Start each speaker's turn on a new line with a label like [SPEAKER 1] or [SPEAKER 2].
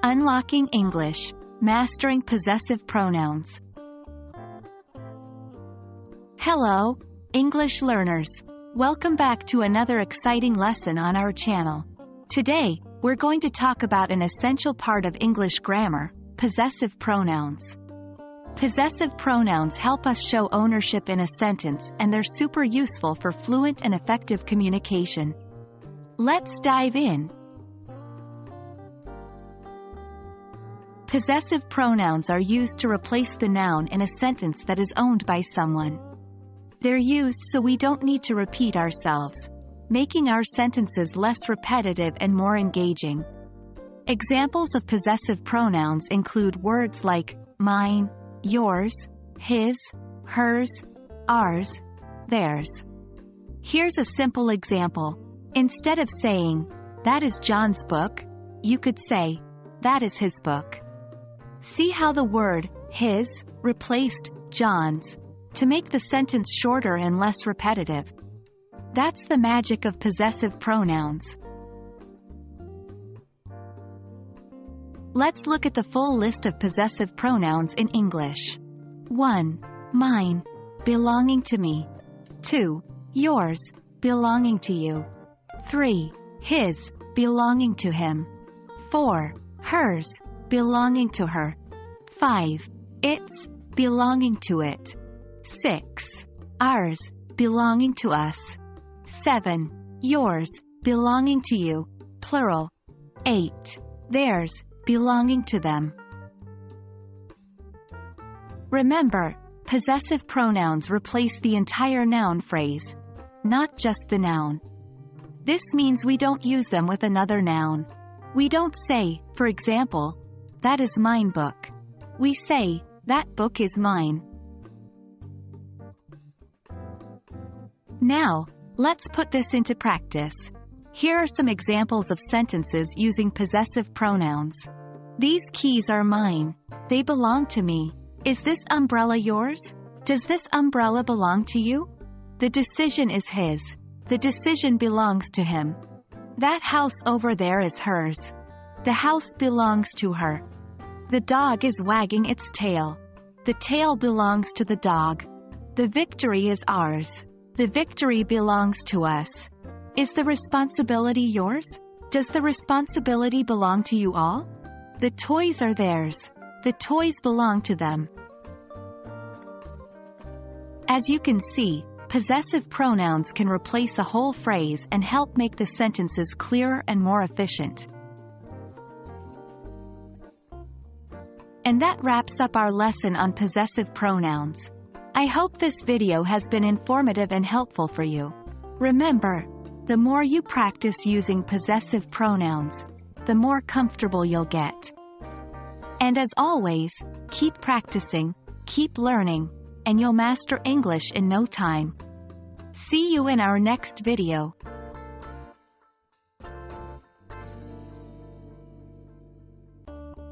[SPEAKER 1] Unlocking English, Mastering Possessive Pronouns. Hello, English learners. Welcome back to another exciting lesson on our channel. Today, we're going to talk about an essential part of English grammar, possessive pronouns. Possessive pronouns help us show ownership in a sentence, and they're super useful for fluent and effective communication. Let's dive in. Possessive pronouns are used to replace the noun in a sentence that is owned by someone. They're used so we don't need to repeat ourselves, making our sentences less repetitive and more engaging. Examples of possessive pronouns include words like mine, yours, his, hers, ours, theirs. Here's a simple example. Instead of saying, "That is John's book," you could say, "That is his book." See how the word his replaced John's to make the sentence shorter and less repetitive. That's the magic of possessive pronouns. Let's look at the full list of possessive pronouns in English. 1. Mine, belonging to me. 2. Yours, belonging to you. 3. His, belonging to him. 4. Hers, belonging to her. 5. Its, belonging to it. 6. Ours, belonging to us. 7. Yours, belonging to you, plural. 8. Theirs, belonging to them. Remember, possessive pronouns replace the entire noun phrase, not just the noun. This means we don't use them with another noun. We don't say, for example, "That is mine book." We say, "That book is mine." Now, let's put this into practice. Here are some examples of sentences using possessive pronouns. These keys are mine. They belong to me. Is this umbrella yours? Does this umbrella belong to you? The decision is his. The decision belongs to him. That house over there is hers. The house belongs to her. The dog is wagging its tail. The tail belongs to the dog. The victory is ours. The victory belongs to us. Is the responsibility yours? Does the responsibility belong to you all? The toys are theirs. The toys belong to them. As you can see, possessive pronouns can replace a whole phrase and help make the sentences clearer and more efficient. And that wraps up our lesson on possessive pronouns. I hope this video has been informative and helpful for you. Remember, the more you practice using possessive pronouns, the more comfortable you'll get. And as always, keep practicing, keep learning, and you'll master English in no time. See you in our next video.